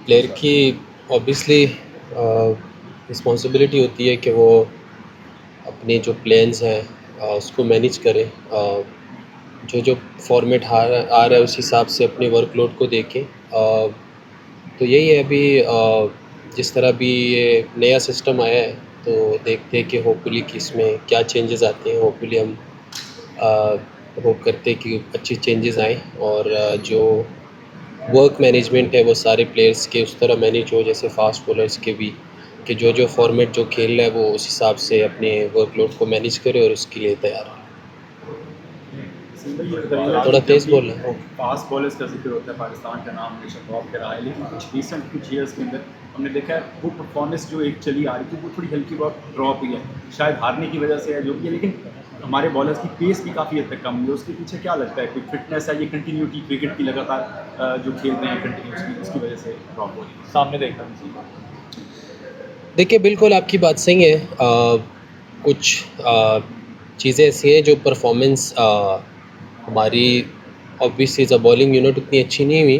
Player की obviously responsibility होती है कि वो अपने जो प्लान्स हैं उसको मैनेज करे, जो जो फॉर्मेट आ रहा है उस हिसाब से अपने वर्कलोड को देखें। तो यही है अभी, जिस तरह भी ये नया सिस्टम आया है तो देखते हैं कि होपफुली कि इसमें क्या चेंजेस आते हैं। होपफुली हम होप करते हैं कि अच्छी चेंजेस आएँ और जो वर्क मैनेजमेंट है वो सारे प्लेयर्स के उस तरह मैनेज हो जैसे फास्ट बॉलर्स के भी, कि जो जो फॉर्मेट जो खेल रहा है वो उस हिसाब से अपने वर्कलोड को मैनेज करे और उसके लिए तैयार हो। दरियाल थोड़ा जब तेज़ भी बोल रहे हैं। फास्ट बॉलर्स का जिक्र होता है पाकिस्तान का नाम हमेशा टॉप पे रहा है, लेकिन कुछ ईयर्स के अंदर हमने देखा है वो परफॉर्मेंस जो एक चली आ रही थी वो थोड़ी हल्की बहुत ड्रॉप हुई है, शायद हारने की वजह से है जो भी है, लेकिन हमारे बॉलर्स की पेस भी काफ़ी हद तक कम हुई है। उसके पीछे क्या लगता है, कोई फिटनेस है, ये कंटिन्यूटी क्रिकेट की लगातार जो खेल रहे हैं कंटिन्यूसली उसकी वजह से ड्रॉप हो रही है सामने देखा देखिए बिल्कुल आपकी बात सही है। कुछ चीज़ें ऐसी हैं जो परफॉर्मेंस हमारी obviously as a bowling unit उतनी अच्छी नहीं हुई,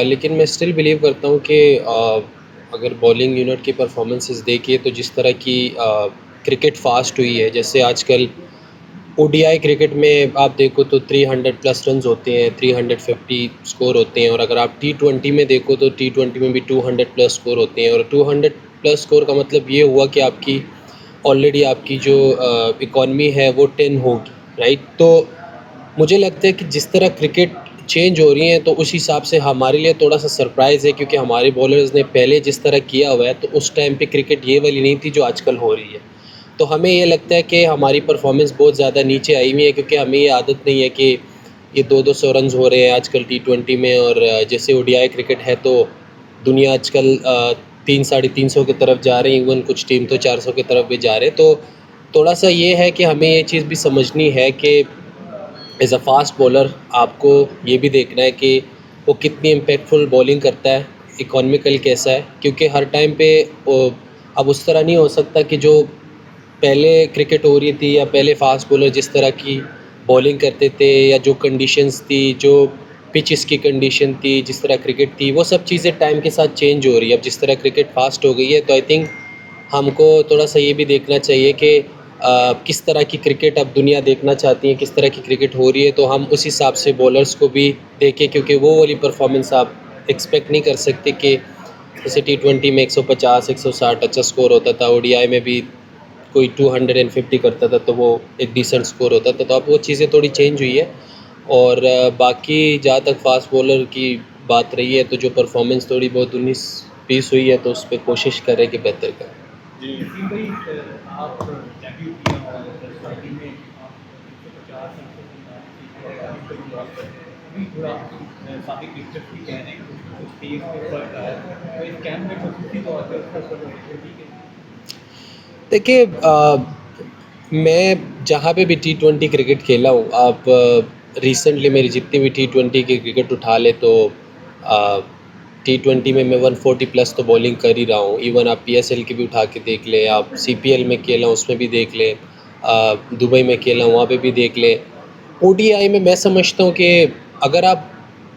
लेकिन मैं स्टिल बिलीव करता हूँ कि अगर बॉलिंग यूनिट की परफॉर्मेंसेस देखिए तो जिस तरह की क्रिकेट फास्ट हुई है, जैसे आजकल ओडीआई क्रिकेट में आप देखो तो 300 प्लस रन्स होते हैं, 350 स्कोर होते हैं, और अगर आप टी20 में देखो तो टी20 में भी 200 प्लस स्कोर होते हैं। और 200 प्लस स्कोर का मतलब ये हुआ कि आपकी ऑलरेडी आपकी जो इकॉनमी है वो 10 होगी, राइट? तो मुझे लगता है कि जिस तरह क्रिकेट चेंज हो रही है तो उस हिसाब से हमारे लिए थोड़ा सा सरप्राइज़ है, क्योंकि हमारे बॉलर्स ने पहले जिस तरह किया हुआ है तो उस टाइम पे क्रिकेट ये वाली नहीं थी जो आजकल हो रही है। तो हमें ये लगता है कि हमारी परफॉर्मेंस बहुत ज़्यादा नीचे आई हुई है, क्योंकि हमें ये आदत नहीं है कि ये 2-200 रन्स हो रहे हैं आजकल टी20 में। और जैसे ओडीआई क्रिकेट है तो दुनिया आजकल 300-350 की तरफ जा रही है, इवन कुछ टीम तो 400 की तरफ भी जा रहे हैं। तो थोड़ा सा ये है कि हमें ये चीज़ भी समझनी है कि एज़ अ फास्ट बॉलर आपको ये भी देखना है कि वो कितनी इम्पैक्टफुल बॉलिंग करता है, इकोनॉमिकल कैसा है, क्योंकि हर टाइम पे अब उस तरह नहीं हो सकता कि जो पहले क्रिकेट हो रही थी या पहले फास्ट बॉलर जिस तरह की बॉलिंग करते थे, या जो कंडीशंस थी, जो पिचेस की कंडीशन थी, जिस तरह क्रिकेट थी, वो सब चीज़ें टाइम के साथ चेंज हो रही है। अब जिस तरह क्रिकेट फास्ट हो गई है तो आई थिंक हमको थोड़ा सा ये भी देखना चाहिए कि किस तरह की क्रिकेट अब दुनिया देखना चाहती है, किस तरह की क्रिकेट हो रही है, तो हम उस हिसाब से बॉलर्स को भी देखें, क्योंकि वो वाली परफॉर्मेंस आप एक्सपेक्ट नहीं कर सकते कि जैसे टी20 में 150 160 अच्छा स्कोर होता था, ओडीआई में भी कोई 250 करता था तो वो एक डिसेंट स्कोर होता था। तो अब वो चीज़ें थोड़ी चेंज हुई है। और बाकी जहाँ तक फास्ट बॉलर की बात रही है तो जो परफॉर्मेंस थोड़ी बहुत 19-20 हुई है तो उस पर कोशिश करें कि बेहतर करें। जी नसीम भाई, आप डेब्यू किया और स्टार्टिंग में आप 150 अभी थोड़ा साथी क्रिकेट भी कह रहे हैं कि कुछ तेज में फर्क आया, तो इस कैम्प में खसूसी तौर पर उसका असर ठीक है। देखिए मैं जहाँ पे भी टी20 क्रिकेट खेला हूँ, आप रिसेंटली मेरी जितनी भी टी20 की क्रिकेट उठा ले तो टी20 में मैं 140 प्लस तो बॉलिंग कर ही रहा हूँ। इवन आप पीएसएल की भी उठा के देख ले, आप सीपीएल में खेला हूँ उसमें भी देख ले, दुबई में खेला हूँ वहाँ पे भी देख ले। ओडीआई में मैं समझता हूँ कि अगर आप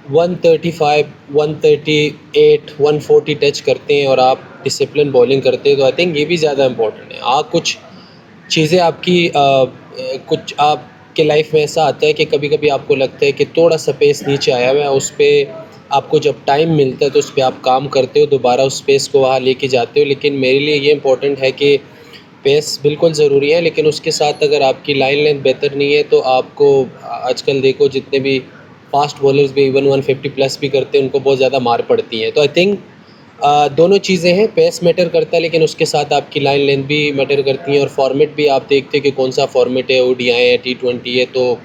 135, 138, 140 टच करते हैं और आप डिसिप्लिन बॉलिंग करते हैं तो आई थिंक ये भी ज़्यादा इंपॉर्टेंट है। कुछ चीज़ें आपकी कुछ आपके लाइफ में ऐसा आता है कि कभी-कभी आपको लगता है कि थोड़ा सा पेस नीचे आया हुआ है, उस पे आपको जब टाइम मिलता है तो उस पे आप काम करते हो, दोबारा उस पेस को वहाँ लेके जाते हो। लेकिन मेरे लिए ये इम्पोर्टेंट है कि पेस बिल्कुल ज़रूरी है, लेकिन उसके साथ अगर आपकी लाइन लेंथ बेहतर नहीं है तो आपको आजकल देखो जितने भी फास्ट बॉलर्स भी इवन 150 प्लस भी करते हैं उनको बहुत ज़्यादा मार पड़ती है। तो आई थिंक दोनों चीज़ें हैं, पेस मैटर करता है लेकिन उसके साथ आपकी लाइन लेंथ भी मैटर करती हैं, और फॉर्मेट भी आप देखते हैं कि कौन सा फॉर्मेट है, ओडीआई है, टी20 है, तो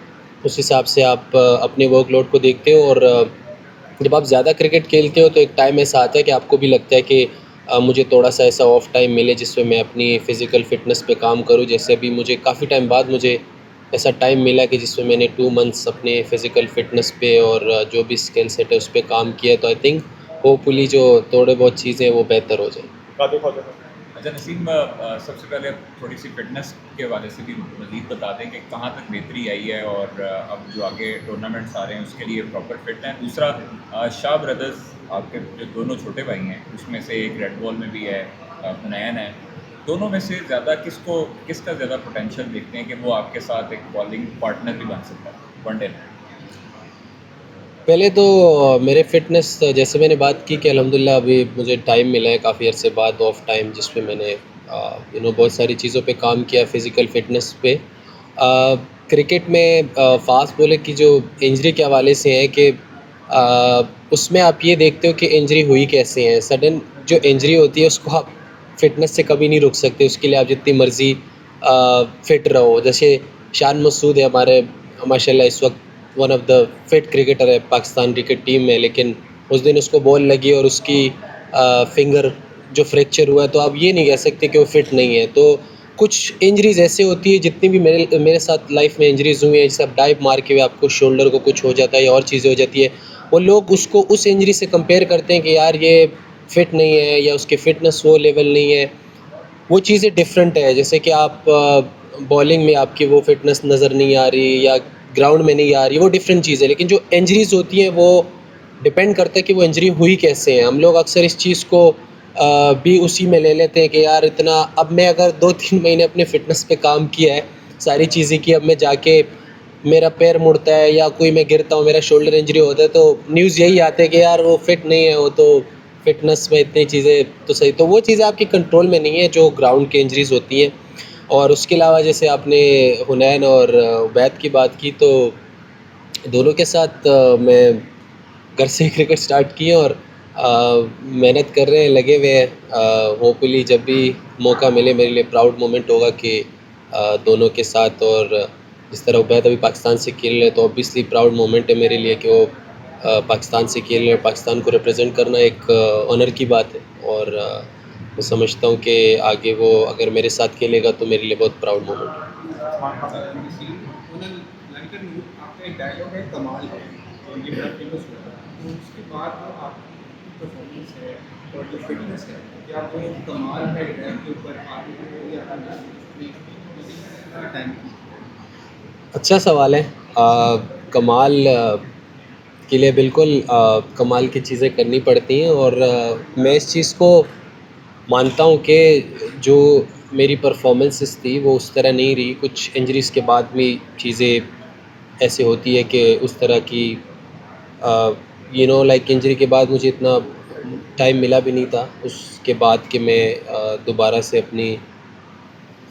उस हिसाब से आप अपने वर्कलोड को देखते हो। और जब आप ज़्यादा क्रिकेट खेलते हो तो एक टाइम ऐसा आता है कि आपको भी लगता है कि मुझे थोड़ा सा ऐसा ऑफ टाइम मिले जिसमें मैं अपनी फ़िज़िकल फ़िटनेस पे काम करूँ। जैसे अभी मुझे काफ़ी टाइम बाद मुझे ऐसा टाइम मिला कि जिसमें मैंने 2 मंथ्स अपने फ़िज़िकल फ़िटनेस पे और जो भी स्किल सेट है उस पे काम किया। तो आई थिंक होपफुली जो थोड़े बहुत चीज़ें हैं वो बेहतर हो जाएँ। अच्छा नसीम, सबसे पहले थोड़ी सी फिटनेस के हवाले से भी मज़ीद बता दें कि कहाँ तक बेहतरी आई है और अब जो आगे टूर्नामेंट्स आ रहे हैं उसके लिए प्रॉपर फिट हैं। दूसरा, शाह ब्रदर्स आपके जो दोनों छोटे भाई हैं उसमें से एक रेड बॉल में भी है, हुनैन है, दोनों में से किसका ज़्यादा पोटेंशियल देखते हैं कि वो आपके साथ एक बॉलिंग पार्टनर भी बन सकता है वनडे में? पहले तो मेरे फ़िटनेस, जैसे मैंने बात की कि अल्हम्दुलिल्लाह अभी मुझे टाइम मिला है काफ़ी अरसे बाद ऑफ टाइम, जिसमें मैंने बहुत सारी चीज़ों पे काम किया फ़िज़िकल फ़िटनेस पे। क्रिकेट में फ़ास्ट बॉलर की जो इंजरी के हवाले से है कि उसमें आप ये देखते हो कि इंजरी हुई कैसे है। सडन जो इंजरी होती है उसको आप फ़िटनेस से कभी नहीं रोक सकते, उसके लिए आप जितनी मर्ज़ी फ़िट रहो। जैसे शान मसूद है हमारे, माशाल्लाह इस वक्त one of the fit cricketer है पाकिस्तान क्रिकेट टीम में, लेकिन उस दिन उसको बॉल लगी और उसकी फिंगर जो फ्रैक्चर हुआ है, तो आप ये नहीं कह सकते कि वो फिट नहीं है। तो कुछ इंजरीज़ ऐसे होती है, जितनी भी मेरे साथ लाइफ में इंजरीज़ हुई हैं, जैसे आप डाइव मार के आपको शोल्डर को कुछ हो जाता है या और चीज़ें हो जाती है, वो लोग उसको उस इंजरी से कंपेयर करते हैं कि यार ये फिट नहीं है या उसकी फ़िटनेस वो लेवल नहीं है। वो चीज़ें डिफरेंट है, जैसे कि आप बॉलिंग में आपकी वो फ़िटनेस नज़र नहीं आ रही या ग्राउंड में नहीं आ रही, वो डिफरेंट चीज़ है। लेकिन जो इंजरीज़ होती हैं वो डिपेंड करता है कि वो इंजरी हुई कैसे है। हम लोग अक्सर इस चीज़ को भी उसी में ले लेते हैं कि यार इतना, अब मैं अगर 2-3 महीने अपने फ़िटनेस पे काम किया है, सारी चीज़ें की, अब मैं जाके मेरा पैर मुड़ता है या कोई मैं गिरता हूँ, मेरा शोल्डर इंजरी होता है, तो न्यूज़ यही आते हैं कि यार वो फिट नहीं है, वो तो फ़िटनेस में इतनी चीज़ें तो सही, तो वो चीज़ें आपके कंट्रोल में नहीं है जो ग्राउंड की इंजरीज़ होती हैं। और उसके अलावा जैसे आपने हुनैन और उबैद की बात की, तो दोनों के साथ मैं घर से ही क्रिकेट स्टार्ट की है और मेहनत कर रहे हैं, लगे हुए हैं। होपफुली जब भी मौका मिले मेरे लिए प्राउड मोमेंट होगा कि दोनों के साथ, और जिस तरह उबैद अभी पाकिस्तान से खेल रहे हैं, तो ऑब्वियसली प्राउड मोमेंट है मेरे लिए कि वो पाकिस्तान से खेल रहे हैं। पाकिस्तान को रिप्रेजेंट करना एक ऑनर की बात है, और मैं समझता हूँ कि आगे वो अगर मेरे साथ खेलेगा तो मेरे लिए बहुत प्राउड मोमेंट है। लंदन में आपका एक डायलॉग है कमाल है, तो ये बड़ा फेमस हुआ था। तो उसके बाद जो आपकी परफॉर्मेंस है और जो फिटनेस है, क्या वो कमाल है रैंक के ऊपर आगे हो या टाइम? अच्छा सवाल है। कमाल के लिए बिल्कुल कमाल की चीज़ें करनी पड़ती हैं, और मैं इस चीज़ को मानता हूँ कि जो मेरी परफॉर्मेंसेस थी वो उस तरह नहीं रही। कुछ इंजरीज़ के बाद भी चीज़ें ऐसे होती है कि उस तरह की लाइक इंजरी के बाद मुझे इतना टाइम मिला भी नहीं था उसके बाद कि मैं दोबारा से अपनी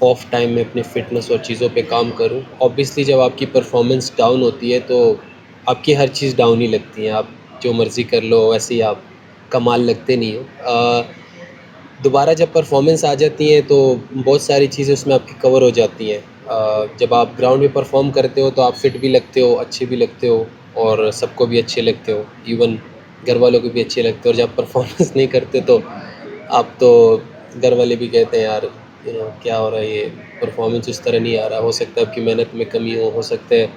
ऑफ टाइम में अपनी फ़िटनेस और चीज़ों पे काम करूँ। ऑब्वियसली जब आपकी परफॉर्मेंस डाउन होती है तो आपकी हर चीज़ डाउन ही लगती है, आप जो मर्ज़ी कर लो वैसे ही आप कमाल लगते नहीं हो। दोबारा जब परफॉर्मेंस आ जाती है तो बहुत सारी चीज़ें उसमें आपकी कवर हो जाती हैं। जब आप ग्राउंड में परफॉर्म करते हो तो आप फिट भी लगते हो, अच्छे भी लगते हो, और सबको भी अच्छे लगते हो, इवन घर वालों को भी अच्छे लगते हो। और जब परफॉर्मेंस नहीं करते तो आप तो घर वाले भी कहते हैं यार क्या हो रहा है, ये परफॉर्मेंस उस तरह नहीं आ रहा। हो सकता है आपकी मेहनत में कमी हो सकता है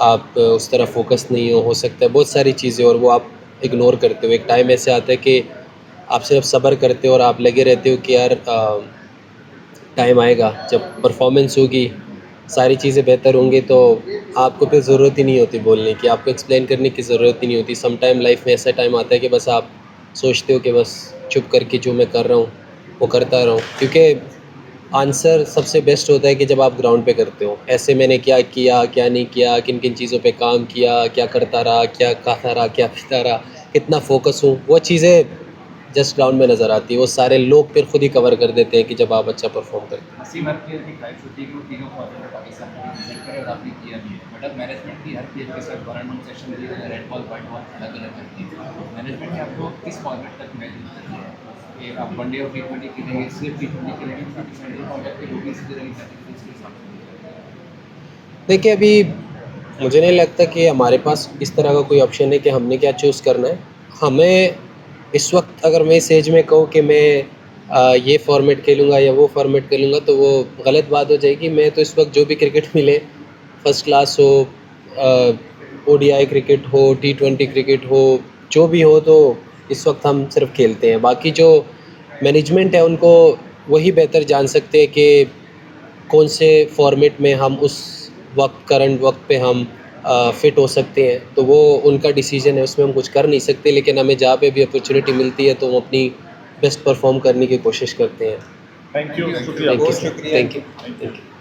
आप उस तरह फोकस नहीं हो सकता है बहुत सारी चीज़ें, और वो आप इग्नोर करते हो। एक टाइम ऐसे आता है कि आप सिर्फ सब्र करते हो और आप लगे रहते हो कि यार टाइम आएगा जब परफॉर्मेंस होगी, सारी चीज़ें बेहतर होंगी, तो आपको फिर ज़रूरत ही नहीं होती बोलने की, आपको एक्सप्लेन करने की ज़रूरत ही नहीं होती। सम टाइम लाइफ में ऐसा टाइम आता है कि बस आप सोचते हो कि बस चुप करके जो मैं कर रहा हूँ वो करता रहूँ, क्योंकि आंसर सबसे बेस्ट होता है कि जब आप ग्राउंड पे करते हो। ऐसे मैंने क्या किया, क्या नहीं किया, किन-किन चीज़ों पे काम किया, क्या करता रहा, क्या खाता रहा, क्या पीता रहा, कितना फ़ोकस हूँ, वो चीज़ें जस्ट ग्राउंड में नज़र आती है। वो सारे लोग फिर खुद ही कवर कर देते हैं कि जब आप अच्छा परफ़ॉर्म करते हो। नसीम हर प्लेयर की ख्वाहिश होती है कि वो तीनों फॉर्मेट में पाकिस्तान को रिप्रेजेंट करे और आपने किया भी है। बट अब मैनेजमेंट भी हर प्लेयर के साथ वन ऑन वन सेशन दे रही है, रेड बॉल व्हाइट बॉल अलग अलग करती है। मैनेजमेंट ने आपको किस फॉर्मेट तक मैनेज किया है कि आप वनडे और टी20 खेलेंगे, सिर्फ टी20 खेलेंगे, क्योंकि संडे फॉर्मेट पे वो भी इसी तरह की कैटेगरीज के साथ। देखिए, अभी मुझे नहीं लगता कि हमारे पास इस तरह का कोई ऑप्शन है कि हमने क्या चूज़ करना है। हमें इस वक्त अगर मैं इस एज में कहूँ कि मैं ये फ़ॉर्मेट खेलूँगा या वो फ़ॉर्मेट खेलूँगा तो वो गलत बात हो जाएगी। मैं तो इस वक्त जो भी क्रिकेट मिले, फ़र्स्ट क्लास हो, ओडीआई क्रिकेट हो, टी20 क्रिकेट हो, जो भी हो, तो इस वक्त हम सिर्फ खेलते हैं। बाकी जो मैनेजमेंट है उनको वही बेहतर जान सकते हैं कि कौन से फॉर्मेट में हम उस वक्त करंट वक्त पे हम फ़िट हो सकते हैं, तो वो उनका डिसीजन है, उसमें हम कुछ कर नहीं सकते। लेकिन हमें जहाँ पे भी अपॉर्चुनिटी मिलती है तो हम अपनी बेस्ट परफॉर्म करने की कोशिश करते हैं। थैंक यू, शुक्रिया। थैंक यू बहुत सर, शुक्रिया। Thank you, thank you.